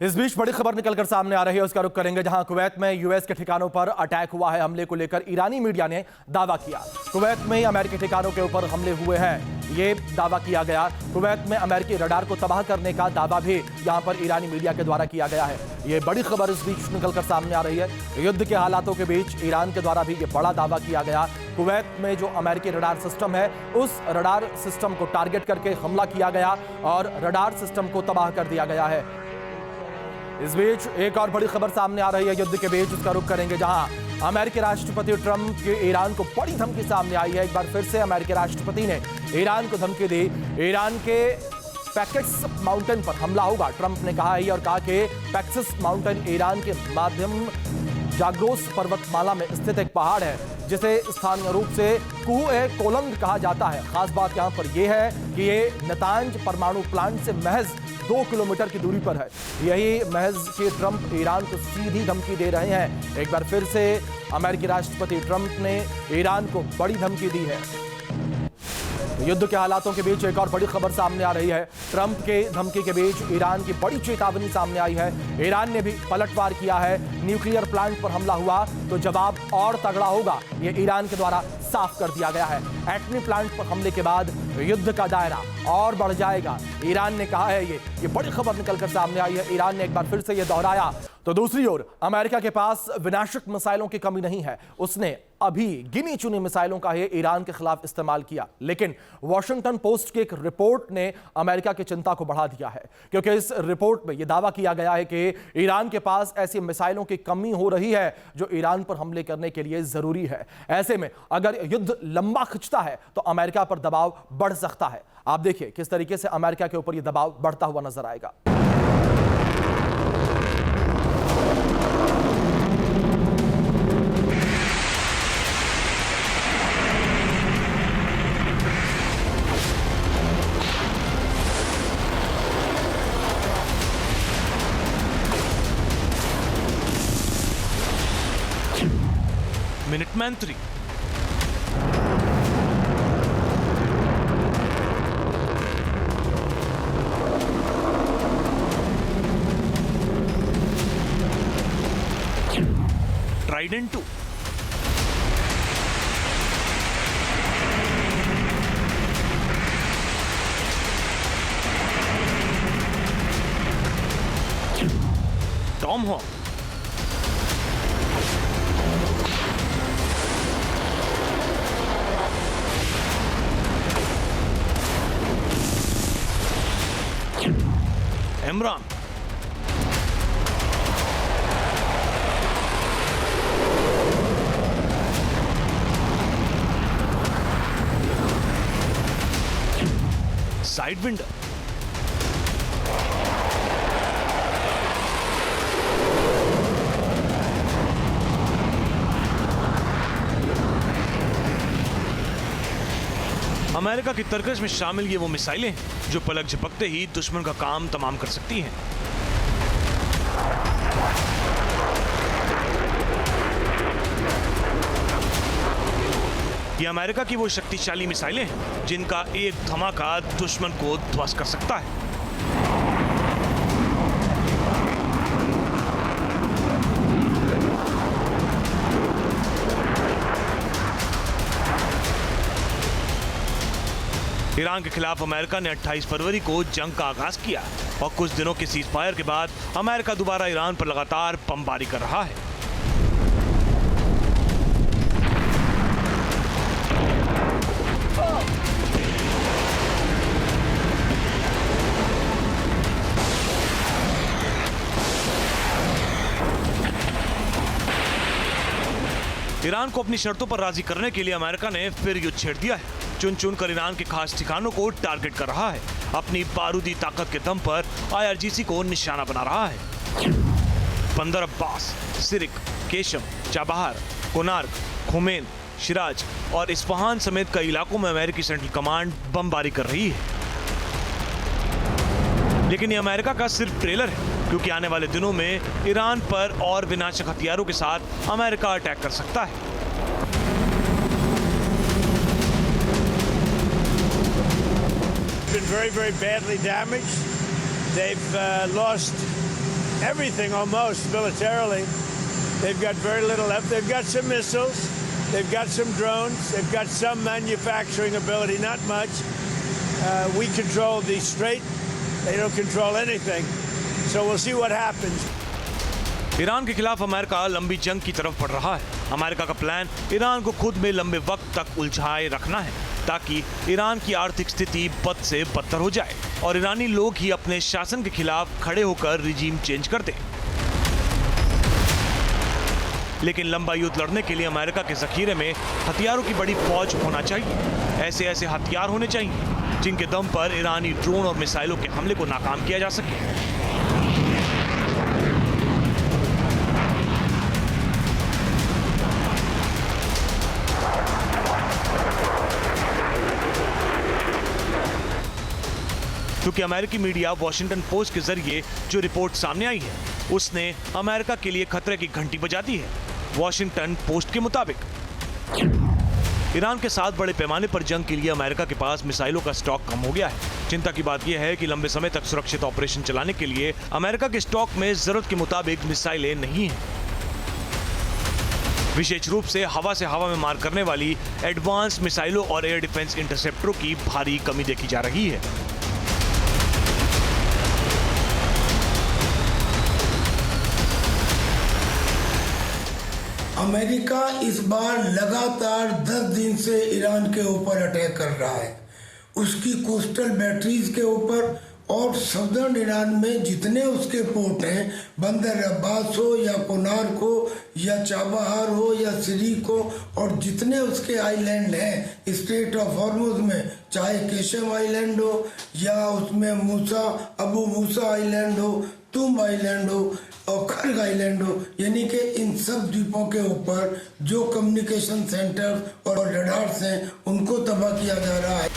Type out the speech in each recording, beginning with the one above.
इस बीच बड़ी खबर निकलकर सामने आ रही है, उसका रुख करेंगे जहां कुवैत में यूएस के ठिकानों पर अटैक हुआ है। हमले को लेकर ईरानी मीडिया ने दावा किया। कुवैत में अमेरिकी ठिकानों के ऊपर हमले हुए हैं, ये दावा किया गया। कुवैत में अमेरिकी रडार को तबाह करने का दावा भी यहां पर ईरानी मीडिया के द्वारा किया गया है। ये बड़ी खबर इस बीच निकलकर सामने आ रही है। युद्ध के हालातों के बीच ईरान के द्वारा भी ये बड़ा दावा किया गया। कुवैत में जो अमेरिकी रडार सिस्टम है, उस रडार सिस्टम को टारगेट करके हमला किया गया और रडार सिस्टम को तबाह कर दिया गया है। इस बीच एक और बड़ी खबर सामने आ रही है युद्ध के बीच, उसका रुख करेंगे जहां अमेरिकी राष्ट्रपति ट्रंप के ईरान को बड़ी धमकी सामने आई है। एक बार फिर से अमेरिकी राष्ट्रपति ने ईरान को धमकी दी। ईरान के पैकेट्स माउंटेन पर हमला होगा, ट्रंप ने कहा है और कहा कि पैक्सिस माउंटेन ईरान के माध्यम जाग्रोस पर्वतमाला में स्थित एक पहाड़ है जिसे स्थानीय रूप से कुह-ए-कोलंग कहा जाता है। खास बात यहां पर यह है कि ये नतांज परमाणु प्लांट से महज 2 किलोमीटर की दूरी पर है। यही महज कि ट्रंप ईरान को सीधी धमकी दे रहे हैं। एक बार फिर से अमेरिकी राष्ट्रपति ट्रंप ने ईरान को बड़ी धमकी दी है। युद्ध के हालातों के बीच एक और बड़ी खबर सामने आ रही है। ट्रंप के धमकी के बीच ईरान की बड़ी चेतावनी सामने आई है। ईरान ने भी पलटवार किया है। न्यूक्लियर प्लांट पर हमला हुआ तो जवाब और तगड़ा होगा, ये ईरान के द्वारा साफ कर दिया गया है। एटमी प्लांट पर हमले के बाद युद्ध का दायरा और बढ़ जाएगा, ईरान ने कहा है। ये बड़ी खबर निकलकर सामने आई है। ईरान ने एक बार फिर से यह दोहराया। तो दूसरी ओर अमेरिका के पास विनाशक मिसाइलों की कमी नहीं है। उसने अभी गिनी चुनी मिसाइलों का ही ईरान के खिलाफ इस्तेमाल किया, लेकिन वॉशिंगटन पोस्ट की एक रिपोर्ट ने अमेरिका की चिंता को बढ़ा दिया है, क्योंकि इस रिपोर्ट में यह दावा किया गया है कि ईरान के पास ऐसी मिसाइलों की कमी हो रही है जो ईरान पर हमले करने के लिए जरूरी है। ऐसे में अगर युद्ध लंबा खिंचता है तो अमेरिका पर दबाव बढ़ सकता है। आप देखिए किस तरीके से अमेरिका के ऊपर यह दबाव बढ़ता हुआ नजर आएगा। Minuteman 3 Trident 2 Tomahawk AMRAAM Sidewinder America की तरकश में शामिल ये वो मिसाइलें हैं जो पलक झपकते ही दुश्मन का काम तमाम कर सकती हैं। ये अमेरिका की वो शक्तिशाली मिसाइलें हैं जिनका एक धमाका दुश्मन को ध्वस्त कर सकता है। ईरान के खिलाफ अमेरिका ने 28 फरवरी को जंग का आगाज किया और कुछ दिनों के सीज फायर के बाद अमेरिका दोबारा ईरान पर लगातार बमबारी कर रहा है। ईरान को अपनी शर्तों पर राजी करने के लिए अमेरिका ने फिर युद्ध छेड़ दिया है। चुन चुन कर ईरान के खास ठिकानों को टारगेट कर रहा है। अपनी बारूदी ताकत के दम पर IRGC को निशाना बना रहा है। बंदर Abbas, सिरिक, Qeshm, Chabahar, Konark, Khomein, Siraj और इस्फहान समेत कई इलाकों में अमेरिकी सेंट्रल कमांड बमबारी कर रही है। लेकिन ये अमेरिका का सिर्फ ट्रेलर है, क्योंकि आने वाले दिनों में ईरान पर और विनाशक हथियारों के साथ अमेरिका अटैक कर सकता है। Been very, very badly damaged. They've lost everything almost militarily. They've got very little left. They've got some missiles. They've got some drones. They've got some manufacturing ability, not much. We control the strait. They don't control anything. So we'll see what happens. Iran के खिलाफ America लंबी जंग की तरफ बढ़ रहा है। America का प्लान ईरान को खुद में लंबे वक्त तक उलझाए रखना है ताकि ईरान की आर्थिक स्थिति बद से बदतर हो जाए और ईरानी लोग ही अपने शासन के खिलाफ खड़े होकर रिजीम चेंज कर दें। लेकिन लंबा युद्ध लड़ने के लिए अमेरिका के जखीरे में हथियारों की बड़ी फौज होना चाहिए। ऐसे ऐसे हथियार होने चाहिए जिनके दम पर ईरानी ड्रोन और मिसाइलों के हमले को नाकाम किया जा सके। क्योंकि अमेरिकी मीडिया वॉशिंगटन पोस्ट के जरिए जो रिपोर्ट सामने आई है उसने अमेरिका के लिए खतरे की घंटी बजा दी है। वॉशिंगटन पोस्ट के मुताबिक ईरान के साथ बड़े पैमाने पर जंग के लिए अमेरिका के पास मिसाइलों का स्टॉक कम हो गया है। चिंता की बात यह है कि लंबे समय तक सुरक्षित ऑपरेशन चलाने के लिए अमेरिका के स्टॉक में जरूरत के मुताबिक मिसाइलें नहीं हैं। विशेष रूप से हवा में मार करने वाली एडवांस मिसाइलों और एयर डिफेंस इंटरसेप्टरों की भारी कमी देखी जा रही है। अमेरिका इस बार लगातार 10 दिन से ईरान के ऊपर अटैक कर रहा है। उसकी कोस्टल बैटरीज के ऊपर और सदर्न ईरान में जितने उसके पोर्ट हैं, बंदर अब्बास हो या कोनार्क हो या चाबहार हो या सिरीक हो, और जितने उसके आइलैंड हैं स्ट्रेट ऑफ हॉर्मुज में, चाहे केशम आइलैंड हो या उसमें अबू मूसा आइलैंड हो, तुम आइलैंड हो और खर्ग आइलैंड हो, यानी कि इन सब द्वीपों के ऊपर जो कम्युनिकेशन सेंटर और रडार्स हैं उनको तबाह किया जा रहा है।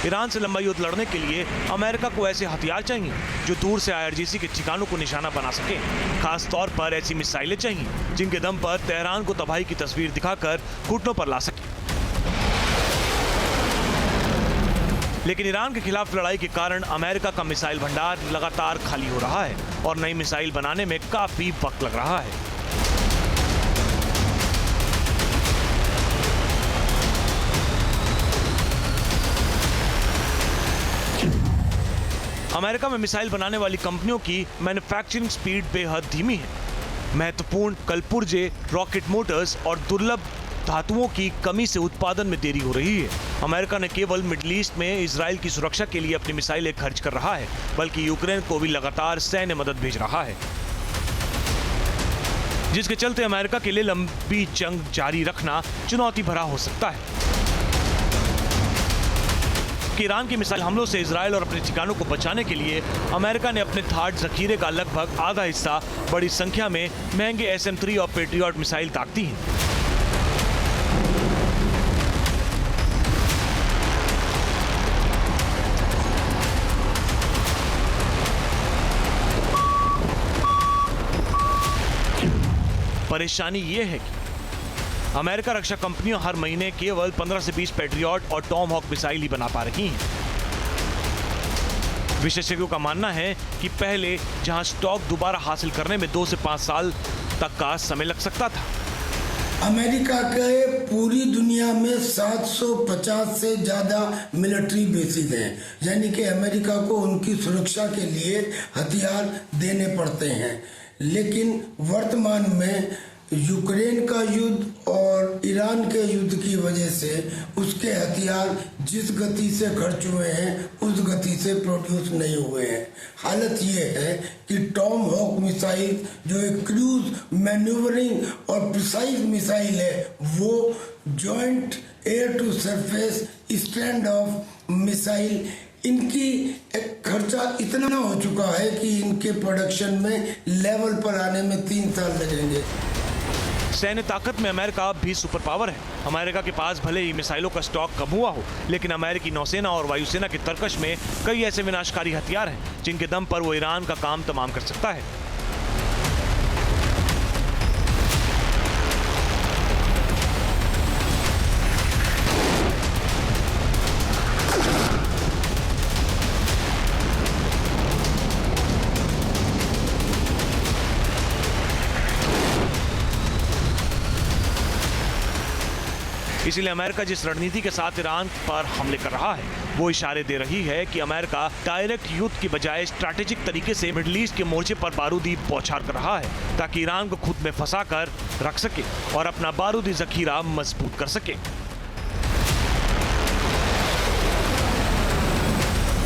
ईरान से लंबा युद्ध लड़ने के लिए अमेरिका को ऐसे हथियार चाहिए जो दूर से IRGC के ठिकानों को निशाना बना सके। खास तौर पर ऐसी मिसाइलें चाहिए जिनके दम पर तेहरान को तबाही की तस्वीर दिखाकर घुटनों पर ला सके। लेकिन ईरान के खिलाफ लड़ाई के कारण अमेरिका का मिसाइल भंडार लगातार खाली हो रहा है और नई मिसाइल बनाने में काफी वक्त लग रहा है। अमेरिका में मिसाइल बनाने वाली कंपनियों की मैन्युफैक्चरिंग स्पीड बेहद धीमी है। महत्वपूर्ण कलपुर्जे, रॉकेट मोटर्स और दुर्लभ धातुओं की कमी से उत्पादन में देरी हो रही है। अमेरिका ने केवल मिडिल ईस्ट में इजराइल की सुरक्षा के लिए अपनी मिसाइलें खर्च कर रहा है, बल्कि यूक्रेन को भी लगातार सैन्य मदद भेज रहा है, जिसके चलते अमेरिका के लिए लंबी जंग जारी रखना चुनौती भरा हो सकता है। कि ईरान की मिसाइल हमलों से इजराइल और अपने ठिकानों को बचाने के लिए अमेरिका ने अपने थाट जखीरे का लगभग आधा हिस्सा बड़ी संख्या में महंगे SM-3 और पेट्रियट मिसाइल ताकती है। परेशानी ये है कि अमेरिका रक्षा कंपनियां हर महीने केवल 15 से 20 पेट्रियट और टॉमहॉक मिसाइल ही बना पा रही हैं। विशेषज्ञों का मानना है कि पहले जहां स्टॉक दोबारा हासिल करने में 2 से 5 साल तक का समय लग सकता था। अमेरिका के पूरी दुनिया में 750 से ज्यादा मिलिट्री बेसिस हैं, यानी कि अमेरिका को उनकी सुरक्षा के लिए हथियार देने पड़ते हैं। लेकिन वर्तमान में यूक्रेन का युद्ध और ईरान के युद्ध की वजह से उसके हथियार जिस गति से खर्च हुए हैं उस गति से प्रोड्यूस नहीं हुए हैं। हालत ये है कि टॉमहॉक मिसाइल जो एक क्रूज मैन्यूवरिंग और प्रिसाइज मिसाइल है, वो joint air to surface stand off missile, इनकी खर्चा इतना हो चुका है कि इनके प्रोडक्शन में लेवल पर आने में 3 साल लगेंगे। सैन्य ताकत में अमेरिका भी सुपर पावर है। अमेरिका के पास भले ही मिसाइलों का स्टॉक कम हुआ हो, लेकिन अमेरिकी नौसेना और वायुसेना की तरकश में कई ऐसे विनाशकारी हथियार हैं जिनके दम पर वो ईरान का काम तमाम कर सकता है। इसीलिए अमेरिका जिस रणनीति के साथ ईरान पर हमले कर रहा है वो इशारे दे रही है कि अमेरिका डायरेक्ट युद्ध की बजाय स्ट्रैटेजिक तरीके से मिडिल ईस्ट के मोर्चे पर बारूदी बौछार कर रहा है ताकि ईरान को खुद में फंसा कर रख सके और अपना बारूदी जखीरा मजबूत कर सके।